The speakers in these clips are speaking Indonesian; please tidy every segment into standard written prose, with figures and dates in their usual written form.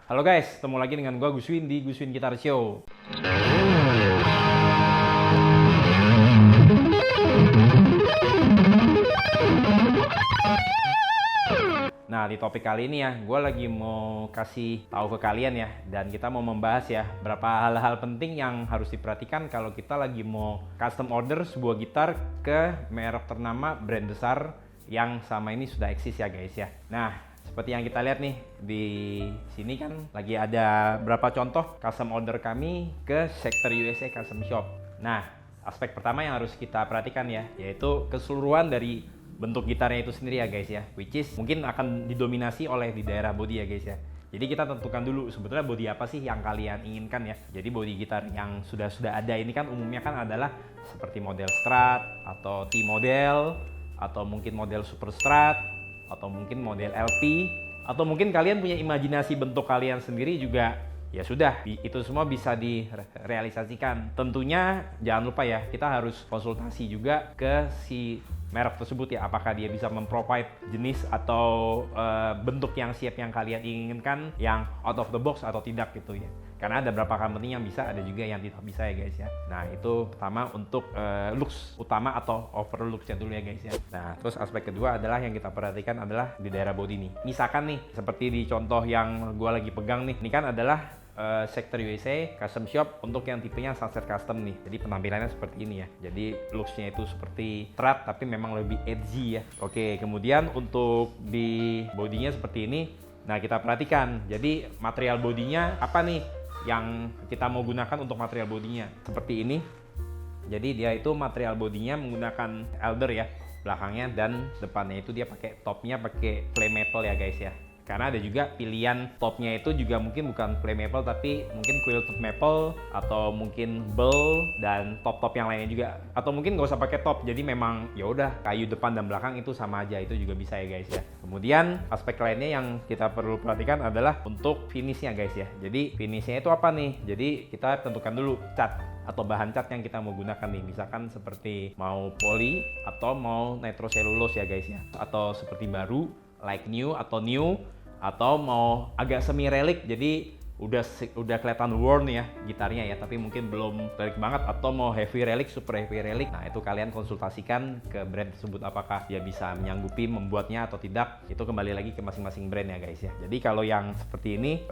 Halo guys, ketemu lagi dengan gua Guswin di Guswin Gitar Show. Nah, di topik kali ini ya, gue lagi mau kasih tahu ke kalian ya, dan kita mau membahas ya, berapa hal-hal penting yang harus diperhatikan kalau kita lagi mau custom order sebuah gitar ke merek ternama, brand besar yang sama ini sudah eksis ya guys ya. Nah, seperti yang kita lihat nih, di sini kan lagi ada berapa contoh custom order kami ke Sector USA Custom Shop. Nah, aspek pertama yang harus kita perhatikan ya, yaitu keseluruhan dari bentuk gitarnya itu sendiri ya guys ya, which is mungkin akan didominasi oleh di daerah body ya guys ya. Jadi kita tentukan dulu sebetulnya body apa sih yang kalian inginkan ya. Jadi body gitar yang sudah ada ini kan umumnya kan adalah seperti model Strat atau T model atau mungkin model Super Strat atau mungkin model LP atau mungkin kalian punya imajinasi bentuk kalian sendiri juga. Ya sudah, itu semua bisa direalisasikan. Tentunya jangan lupa ya, kita harus konsultasi juga ke si merek tersebut ya, apakah dia bisa memprovide jenis atau bentuk yang siap yang kalian inginkan, yang out of the box atau tidak gitu ya. Karena ada beberapa company yang bisa, ada juga yang tidak bisa ya guys ya. Nah itu pertama untuk looks utama atau overlooksnya dulu ya guys ya. Nah terus aspek kedua adalah yang kita perhatikan adalah di daerah body nih. Misalkan nih seperti di contoh yang gua lagi pegang nih, ini kan adalah Sector USA Custom Shop untuk yang tipenya Sunset Custom nih. Jadi penampilannya seperti ini ya. Jadi looksnya itu seperti Strat tapi memang lebih edgy ya. Oke, kemudian untuk di bodinya seperti ini. Nah kita perhatikan. Jadi material bodinya apa nih yang kita mau gunakan untuk material bodinya? Seperti ini. Jadi dia itu material bodinya menggunakan elder ya belakangnya, dan depannya itu dia pakai topnya pakai flame maple ya guys ya. Karena ada juga pilihan topnya itu juga mungkin bukan flame maple tapi mungkin quilted maple atau mungkin bull dan top-top yang lainnya juga, atau mungkin nggak usah pakai top, jadi memang ya udah kayu depan dan belakang itu sama aja, itu juga bisa ya guys ya. Kemudian aspek lainnya yang kita perlu perhatikan adalah untuk finishnya guys ya. Jadi finishnya itu apa nih? Jadi kita tentukan dulu cat atau bahan cat yang kita mau gunakan nih, misalkan seperti mau poly atau mau nitrocellulose ya guys ya, atau seperti baru like new atau new, atau mau agak semi relic jadi udah kelihatan worn ya gitarnya ya, tapi mungkin belum relic banget, atau mau heavy relic, super heavy relic. Nah itu kalian konsultasikan ke brand tersebut apakah dia bisa menyanggupi membuatnya atau tidak. Itu kembali lagi ke masing-masing brand ya guys ya. Jadi kalau yang seperti ini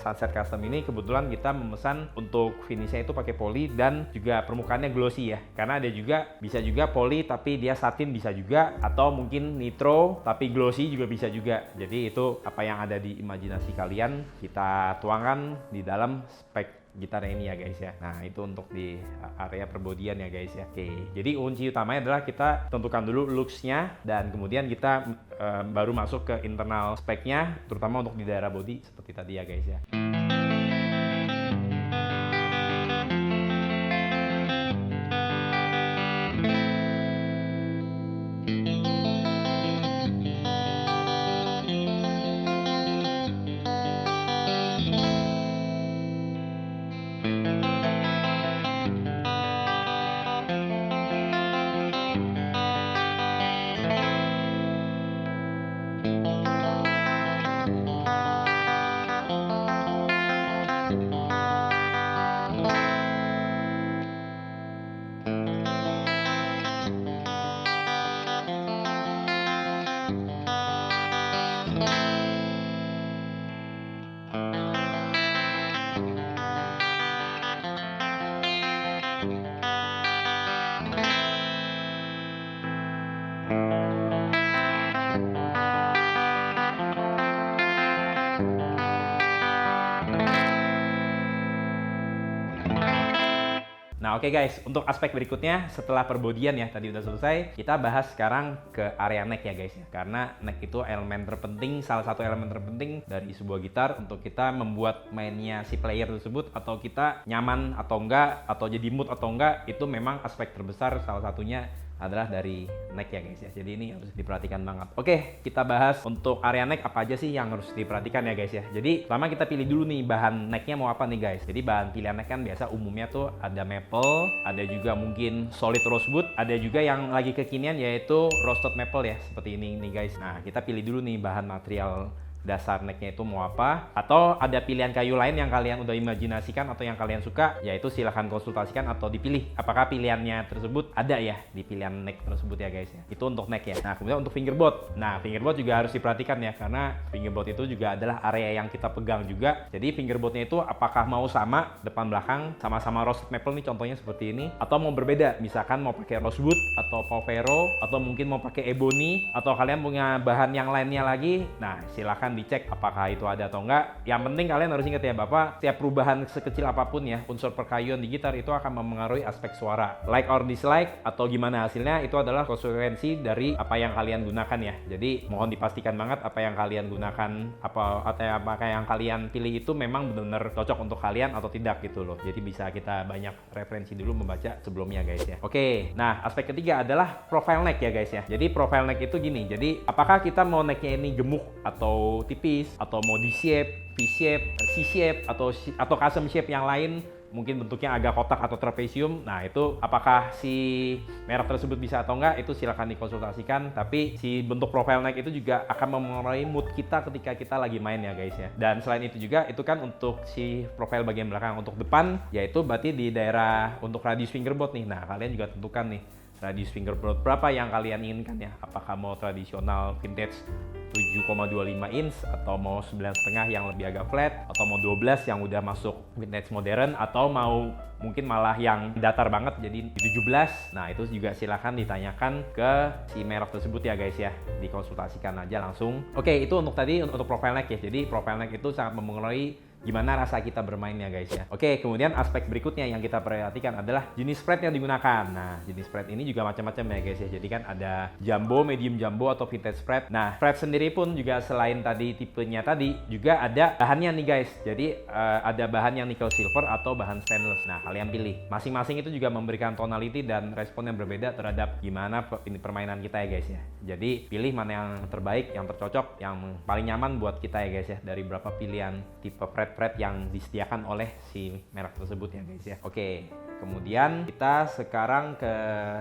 Sunset Custom ini kebetulan kita memesan untuk finishnya itu pakai poly dan juga permukaannya glossy ya, karena ada juga bisa juga poly tapi dia satin bisa juga, atau mungkin nitro tapi glossy juga bisa juga. Jadi itu apa yang ada di imajinasi kalian kita tuangkan di dalam spek gitar ini ya guys ya. Nah itu untuk di area perbodian ya guys ya. Oke, jadi kunci utamanya adalah kita tentukan dulu looksnya, dan kemudian kita baru masuk ke internal speknya, terutama untuk di daerah body seperti tadi ya guys ya. Nah oke guys, untuk aspek berikutnya setelah perbodian ya tadi udah selesai, kita bahas sekarang ke area neck ya guys ya. Karena neck itu elemen terpenting, salah satu elemen terpenting dari sebuah gitar untuk kita membuat mainnya si player tersebut, atau kita nyaman atau enggak, atau jadi mood atau enggak, itu memang aspek terbesar salah satunya adalah dari neck ya guys ya. Jadi ini harus diperhatikan banget. Oke, kita bahas untuk area neck apa aja sih yang harus diperhatikan ya guys ya. Jadi pertama kita pilih dulu nih bahan necknya mau apa nih guys. Jadi bahan pilihan neck kan biasa umumnya tuh ada maple, ada juga mungkin solid rosewood, ada juga yang lagi kekinian yaitu roasted maple ya, seperti ini nih guys. Nah kita pilih dulu nih bahan material dasar necknya itu mau apa, atau ada pilihan kayu lain yang kalian udah imajinasikan atau yang kalian suka, yaitu silahkan konsultasikan atau dipilih apakah pilihannya tersebut ada ya di pilihan neck tersebut ya guys ya. Itu untuk neck ya. Nah kemudian untuk fingerboard, nah fingerboard juga harus diperhatikan ya, karena fingerboard itu juga adalah area yang kita pegang juga. Jadi fingerboardnya itu apakah mau sama depan belakang, sama-sama roasted maple nih contohnya seperti ini, atau mau berbeda, misalkan mau pakai rosewood atau povero, atau mungkin mau pakai ebony, atau kalian punya bahan yang lainnya lagi. Nah silahkan dicek apakah itu ada atau enggak. Yang penting kalian harus ingat ya Bapak, setiap perubahan sekecil apapun ya unsur perkayuan di gitar itu akan mempengaruhi aspek suara. Like or dislike atau gimana hasilnya itu adalah konsekuensi dari apa yang kalian gunakan ya. Jadi mohon dipastikan banget apa yang kalian gunakan, apakah yang kalian pilih itu memang benar-benar cocok untuk kalian atau tidak gitu loh. Jadi bisa kita banyak referensi dulu membaca sebelumnya guys ya. Oke, nah aspek ketiga adalah profile neck ya guys ya. Jadi profile neck itu gini, jadi apakah kita mau necknya ini gemuk atau tipis, atau mau D-shape, V-shape, C-shape, atau custom shape yang lain, mungkin bentuknya agak kotak atau trapesium. Nah itu apakah si merek tersebut bisa atau enggak, itu silahkan dikonsultasikan. Tapi si bentuk profile neck itu juga akan mempengaruhi mood kita ketika kita lagi main ya guys ya. Dan selain itu juga itu kan untuk si profile bagian belakang. Untuk depan yaitu berarti di daerah untuk radius fingerboard nih. Nah kalian juga tentukan nih radius fingerboard berapa yang kalian inginkan ya. Apakah mau tradisional vintage 7,25 inch, atau mau 9,5 yang lebih agak flat, atau mau 12 yang udah masuk vintage modern, atau mau mungkin malah yang datar banget jadi 17. Nah itu juga silahkan ditanyakan ke si merek tersebut ya guys ya, dikonsultasikan aja langsung. Oke, itu untuk tadi untuk profile neck ya. Jadi profile neck itu sangat mempengaruhi gimana rasa kita bermainnya guys ya. Oke, kemudian aspek berikutnya yang kita perhatikan adalah jenis fret yang digunakan. Nah, jenis fret ini juga macam-macam ya guys ya. Jadi kan ada jumbo, medium jumbo, atau vintage fret. Nah, fret sendiri pun juga selain tadi tipenya tadi, juga ada bahannya nih guys. Jadi ada bahan yang nickel silver atau bahan stainless. Nah, kalian pilih. Masing-masing itu juga memberikan tonality dan respon yang berbeda terhadap gimana ini permainan kita ya guys ya. Jadi pilih mana yang terbaik, yang tercocok, yang paling nyaman buat kita ya guys ya, dari berapa pilihan tipe fret yang disediakan oleh si merek tersebut ya guys ya. Oke, kemudian kita sekarang ke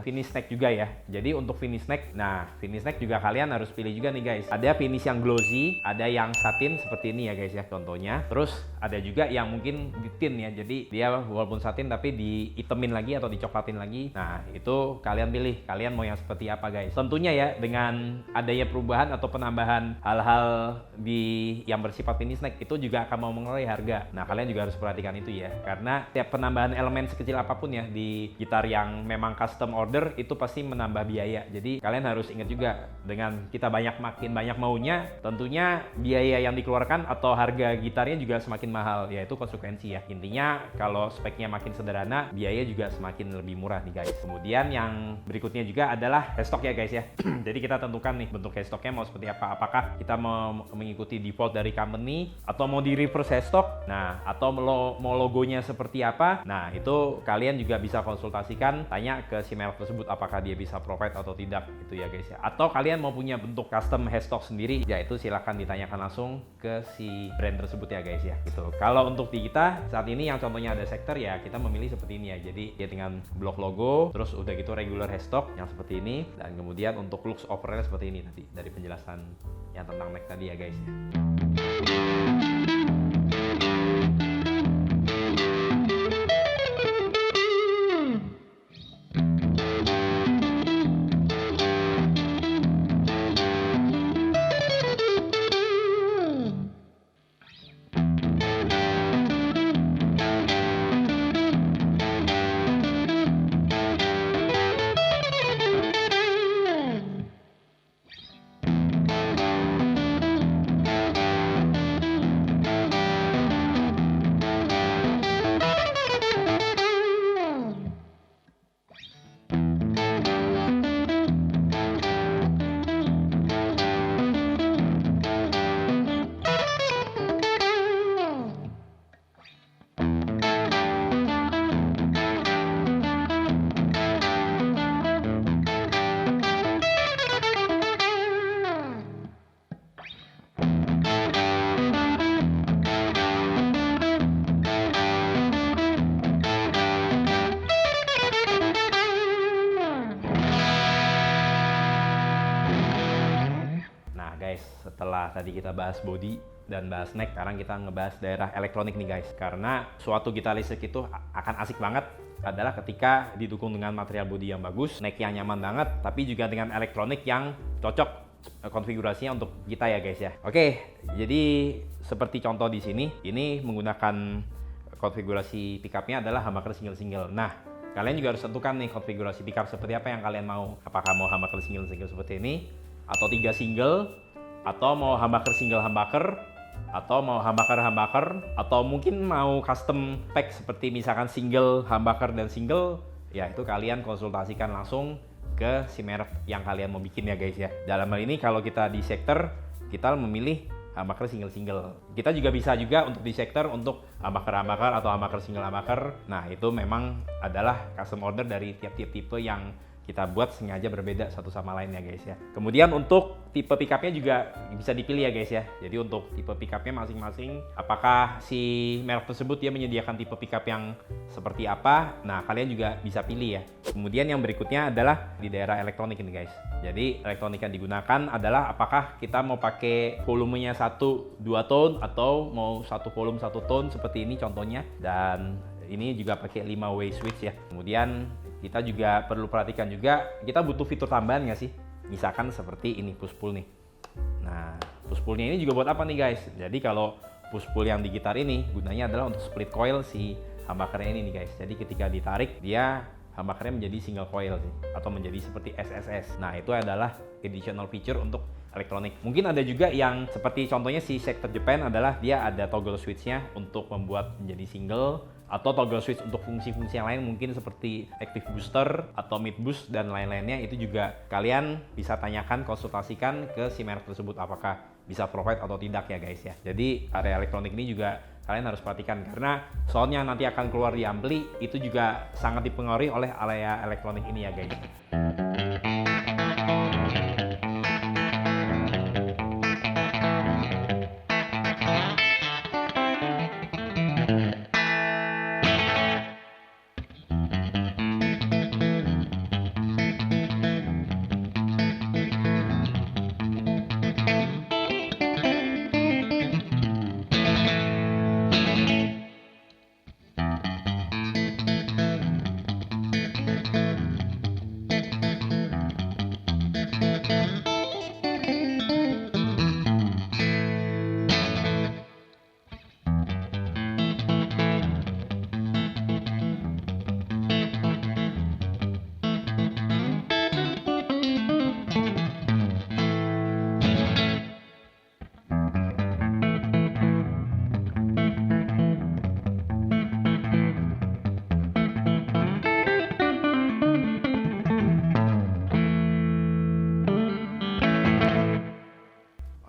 finish neck juga ya. Jadi untuk finish neck, nah finish neck juga kalian harus pilih juga nih guys. Ada finish yang glossy, ada yang satin seperti ini ya guys ya contohnya. Terus ada juga yang mungkin di tint ya. Jadi dia walaupun satin tapi diitemin lagi atau dicoklatin lagi. Nah itu kalian pilih, kalian mau yang seperti apa guys. Tentunya ya dengan adanya perubahan atau penambahan hal-hal di yang bersifat finish neck itu juga akan mempengaruhi harga. Nah kalian juga harus perhatikan itu ya, karena setiap penambahan elemen sekecil apapun ya di gitar yang memang custom order itu pasti menambah biaya. Jadi kalian harus ingat juga, dengan kita makin banyak maunya, tentunya biaya yang dikeluarkan atau harga gitarnya juga semakin mahal, yaitu konsekuensi ya. Intinya kalau speknya makin sederhana, biaya juga semakin lebih murah nih guys. Kemudian yang berikutnya juga adalah headstock ya guys ya. Jadi kita tentukan nih bentuk headstocknya mau seperti apa. Apakah kita mau mengikuti default dari company, atau mau di reverse headstock, nah atau mau logonya seperti apa. Nah itu kalian juga bisa konsultasikan, tanya ke si merek tersebut apakah dia bisa provide atau tidak gitu ya guys ya. Atau kalian mau punya bentuk custom headstock sendiri, ya itu silahkan ditanyakan langsung ke si brand tersebut ya guys ya gitu. Kalau untuk di kita saat ini yang contohnya ada sector ya, kita memilih seperti ini ya. Jadi ya dengan blok logo, terus udah gitu regular headstock yang seperti ini, dan kemudian untuk looks overall seperti ini tadi dari penjelasan yang tentang neck tadi ya guys ya. Setelah tadi kita bahas body dan bahas neck, sekarang kita ngebahas daerah elektronik nih guys. Karena suatu gitar listrik itu akan asik banget adalah ketika didukung dengan material body yang bagus, neck yang nyaman banget, tapi juga dengan elektronik yang cocok konfigurasinya untuk kita ya guys ya. Oke, jadi seperti contoh di sini, ini menggunakan konfigurasi pickupnya adalah humbucker single-single. Nah, kalian juga harus tentukan nih konfigurasi pickup seperti apa yang kalian mau. Apakah mau humbucker single-single seperti ini, atau 3 single, atau mau humbucker single-humbucker, atau mau humbucker, atau mungkin mau custom pack seperti misalkan single, humbucker, dan single, ya itu kalian konsultasikan langsung ke si merek yang kalian mau bikin ya guys ya. Dalam hal ini kalau kita di sektor, kita memilih humbucker single-single. Kita juga bisa juga untuk di sektor untuk humbucker atau humbucker single humbucker. Nah itu memang adalah custom order dari tiap-tiap tipe yang kita buat sengaja berbeda satu sama lain ya guys ya. Kemudian untuk tipe pickupnya juga bisa dipilih ya guys ya. Jadi untuk tipe pickupnya masing-masing, apakah si merek tersebut dia menyediakan tipe pickup yang seperti apa, nah kalian juga bisa pilih ya. Kemudian yang berikutnya adalah di daerah elektronik ini guys. Jadi elektronik yang digunakan adalah apakah kita mau pakai volumenya 1-2 tone atau mau 1 volume 1 tone seperti ini contohnya. Dan ini juga pakai 5-way switch ya. Kemudian kita juga perlu perhatikan juga, kita butuh fitur tambahan nggak sih? Misalkan seperti ini push pull nih. Nah, push pullnya ini juga buat apa nih guys? Jadi kalau push pull yang di gitar ini gunanya adalah untuk split coil si humbuckernya ini nih guys. Jadi ketika ditarik dia humbuckernya menjadi single coil sih, atau menjadi seperti SSS. Nah itu adalah additional feature untuk elektronik. Mungkin ada juga yang seperti contohnya si Sector Japan adalah dia ada toggle switch-nya untuk membuat menjadi single, atau toggle switch untuk fungsi-fungsi yang lain mungkin seperti active booster atau mid boost dan lain-lainnya. Itu juga kalian bisa tanyakan, konsultasikan ke si merek tersebut apakah bisa provide atau tidak ya guys ya. Jadi area elektronik ini juga kalian harus perhatikan karena soundnya nanti akan keluar di ampli itu juga sangat dipengaruhi oleh area elektronik ini ya guys.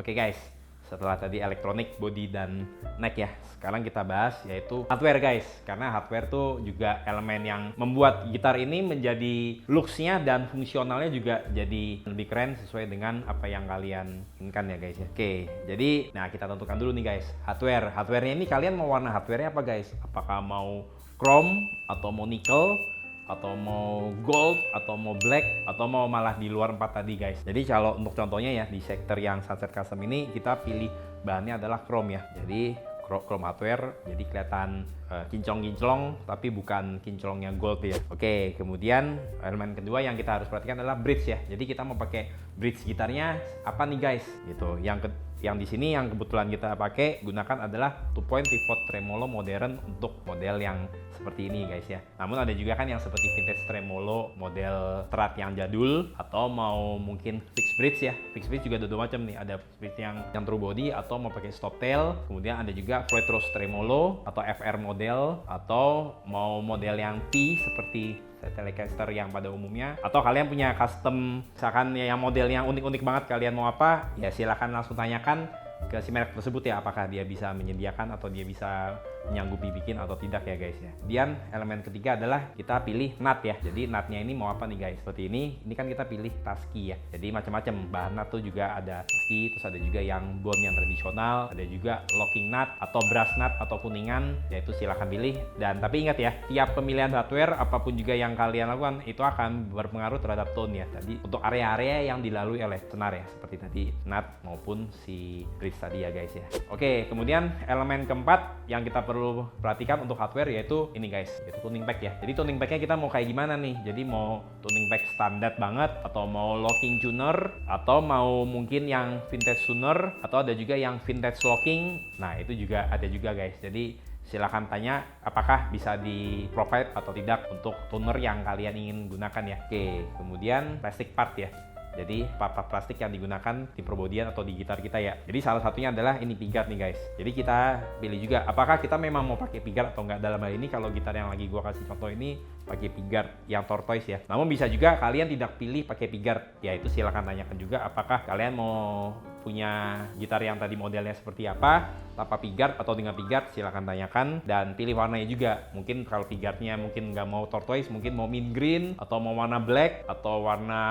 Oke guys, setelah tadi elektronik, body, dan neck ya, sekarang kita bahas yaitu hardware guys. Karena hardware tuh juga elemen yang membuat gitar ini menjadi looks-nya dan fungsionalnya juga jadi lebih keren sesuai dengan apa yang kalian inginkan ya guys ya. Oke, jadi nah kita tentukan dulu nih guys, hardware. Hardware-nya ini kalian mau warna hardware-nya apa guys? Apakah mau chrome atau mau nickel, atau mau gold, atau mau black, atau mau malah di luar 4 tadi guys. Jadi kalau untuk contohnya ya di sektor yang Sunset Custom ini kita pilih bahannya adalah chrome ya. Jadi chrome hardware, jadi kelihatan kinclong-kinclong tapi bukan kinclongnya gold ya. Oke, kemudian elemen kedua yang kita harus perhatikan adalah bridge ya. Jadi kita mau pakai bridge gitarnya apa nih guys? Gitu. Yang di sini yang kebetulan kita pakai gunakan adalah 2-point pivot tremolo modern untuk model yang seperti ini guys ya. Namun ada juga kan yang seperti vintage tremolo model Strat yang jadul, atau mau mungkin fixed bridge ya. Fixed bridge juga ada dua macam nih, ada fixed bridge yang true body atau mau pakai stop tail. Kemudian ada juga Floyd Rose tremolo atau FR model, atau mau model yang T seperti Telecaster yang pada umumnya, atau kalian punya custom misalkan yang model yang unik-unik banget kalian mau apa ya, silahkan langsung tanyakan ke si merek tersebut ya, apakah dia bisa menyediakan atau dia bisa menyanggupi bikin atau tidak ya guys ya. Kemudian elemen ketiga adalah kita pilih nut ya. Jadi nutnya ini mau apa nih guys? Seperti ini kan kita pilih Tusky ya. Jadi macam-macam bahan nut tuh juga ada Tusky, terus ada juga yang bone yang tradisional, ada juga locking nut atau brass nut atau kuningan, yaitu silahkan pilih. Dan tapi ingat ya, tiap pemilihan hardware apapun juga yang kalian lakukan itu akan berpengaruh terhadap tone ya. Jadi untuk area-area yang dilalui oleh senar ya, seperti tadi nut maupun si bridge tadi ya guys ya. Oke, kemudian elemen keempat yang kita perlu perhatikan untuk hardware yaitu ini guys, yaitu tuning pack ya. Jadi tuning packnya kita mau kayak gimana nih? Jadi mau tuning pack standar banget, atau mau locking tuner, atau mau mungkin yang vintage tuner, atau ada juga yang vintage locking. Nah itu juga ada juga guys. Jadi silahkan tanya apakah bisa di provide atau tidak untuk tuner yang kalian ingin gunakan ya. Oke, kemudian plastic part ya. Jadi part-part plastik yang digunakan di perbodian atau di gitar kita ya. Jadi salah satunya adalah ini pigat nih guys. Jadi kita pilih juga apakah kita memang mau pakai pigat atau enggak. Dalam hal ini kalau gitar yang lagi gua kasih contoh ini pakai pigat yang tortoise ya. Namun bisa juga kalian tidak pilih pakai pigat. Ya itu silahkan tanyakan juga apakah kalian mau punya gitar yang tadi modelnya seperti apa, tanpa pigat atau dengan pigat, silahkan tanyakan. Dan pilih warnanya juga. Mungkin kalau pigatnya mungkin nggak mau tortoise, mungkin mau mint green, atau mau warna black, atau warna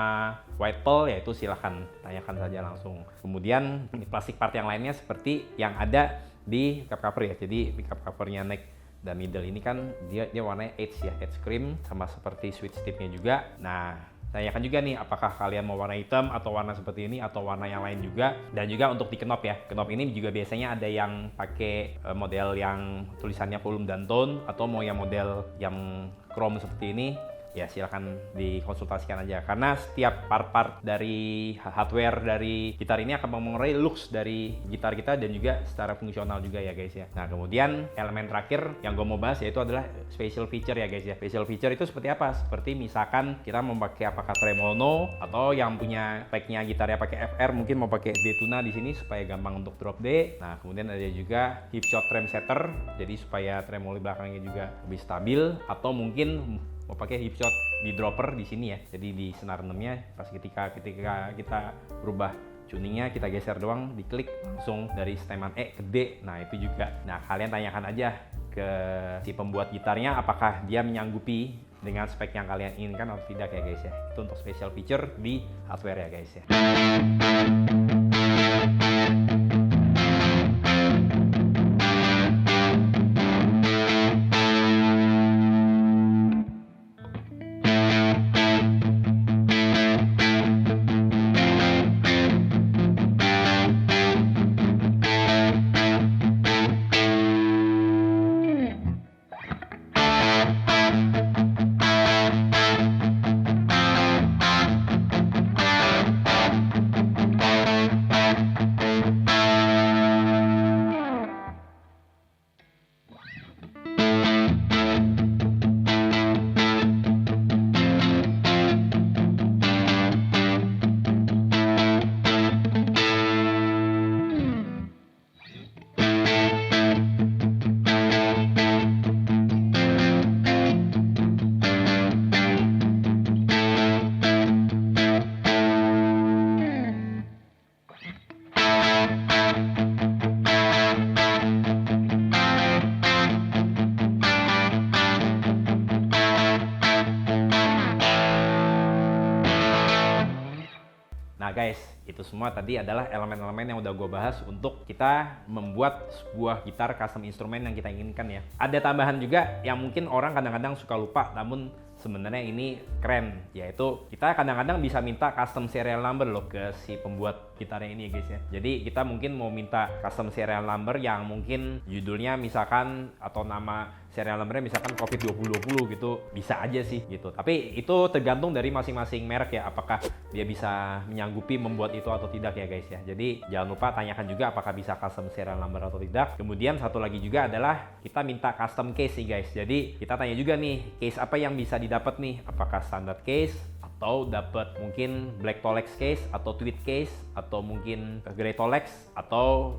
white pearl, ya itu silahkan tanyakan saja langsung. Kemudian plastik part yang lainnya seperti yang ada di cup cover ya. Jadi di cup covernya neck dan middle ini kan dia warnanya edge ya, edge cream, sama seperti switch tipnya juga. Nah tanyakan juga nih apakah kalian mau warna hitam atau warna seperti ini atau warna yang lain juga. Dan juga untuk di knob ya, knob ini juga biasanya ada yang pakai model yang tulisannya volume dan tone, atau mau yang model yang chrome seperti ini. Ya silakan dikonsultasikan aja, karena setiap part-part dari hardware dari gitar ini akan mempengaruhi looks dari gitar kita dan juga secara fungsional juga ya guys ya. Nah kemudian elemen terakhir yang gue mau bahas yaitu adalah special feature ya guys ya. Special feature itu seperti apa? Seperti misalkan kita memakai apakah tremolo, atau yang punya packnya gitarnya pakai FR mungkin mau pakai D-tuna di sini supaya gampang untuk drop D. Nah kemudian ada juga hip shot trem setter, jadi supaya tremolo belakangnya juga lebih stabil, atau mungkin mau pakai hip shot di dropper di sini ya. Jadi di senar 6-nya pas ketika kita berubah tuningnya, kita geser doang, diklik langsung dari steman E ke D. Nah itu juga. Nah kalian tanyakan aja ke si pembuat gitarnya apakah dia menyanggupi dengan spek yang kalian inginkan atau tidak ya guys ya. Itu untuk special feature di hardware ya guys ya. Nah guys, itu semua tadi adalah elemen-elemen yang udah gue bahas untuk kita membuat sebuah gitar custom instrumen yang kita inginkan ya. Ada tambahan juga yang mungkin orang kadang-kadang suka lupa, namun sebenarnya ini keren, yaitu kita kadang-kadang bisa minta custom serial number loh ke si pembuat gitarnya ini ya guys ya. Jadi kita mungkin mau minta custom serial number yang mungkin judulnya misalkan atau nama serial numbernya misalkan COVID 2020 gitu, bisa aja sih gitu. Tapi itu tergantung dari masing-masing merek ya, apakah dia bisa menyanggupi membuat itu atau tidak ya guys ya. Jadi jangan lupa tanyakan juga apakah bisa custom serial number atau tidak. Kemudian satu lagi juga adalah kita minta custom case nih guys. Jadi kita tanya juga nih, case apa yang bisa didapat nih, apakah standard case atau dapat mungkin black Tolex case atau tweed case atau mungkin grey Tolex atau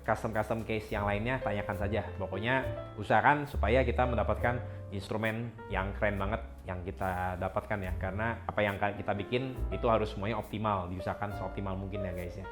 custom case yang lainnya. Tanyakan saja. Pokoknya usahakan supaya kita mendapatkan instrumen yang keren banget yang kita dapatkan ya, karena apa yang kita bikin itu harus semuanya optimal, diusahakan seoptimal mungkin ya guys ya.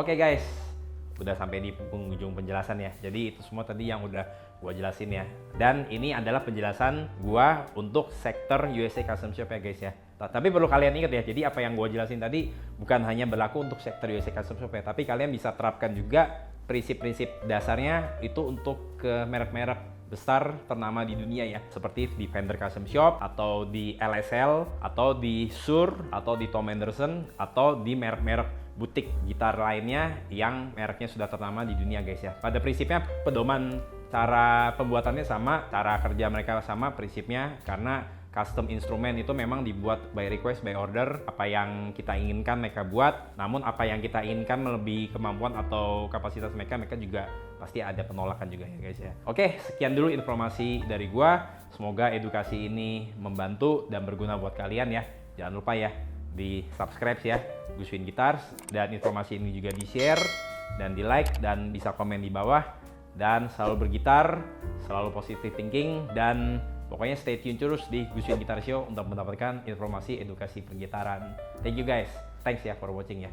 Oke guys, udah sampai di penghujung penjelasan ya. Jadi itu semua tadi yang udah gua jelasin ya. Dan ini adalah penjelasan gua untuk sektor USA Custom Shop ya guys ya. Tapi perlu kalian ingat ya, jadi apa yang gua jelasin tadi bukan hanya berlaku untuk sektor USA Custom Shop ya, tapi kalian bisa terapkan juga prinsip-prinsip dasarnya itu untuk ke merek-merek besar ternama di dunia ya, seperti di Fender Custom Shop atau di LSL atau di Shure atau di Tom Henderson atau di merek-merek butik gitar lainnya yang mereknya sudah ternama di dunia guys ya. Pada prinsipnya pedoman cara pembuatannya sama, cara kerja mereka sama prinsipnya, karena custom instrumen itu memang dibuat by request, by order. Apa yang kita inginkan mereka buat, namun apa yang kita inginkan melebihi kemampuan atau kapasitas mereka, mereka juga pasti ada penolakan juga ya guys ya. Oke, sekian dulu informasi dari gua. Semoga edukasi ini membantu dan berguna buat kalian ya. Jangan lupa ya di subscribe ya Gus Win Guitars, dan informasi ini juga di share dan di like dan bisa komen di bawah. Dan selalu bergitar, selalu positive thinking, dan pokoknya stay tune terus di Gus Win Guitar Show untuk mendapatkan informasi edukasi pergitaran. Thank you guys, thanks ya for watching ya.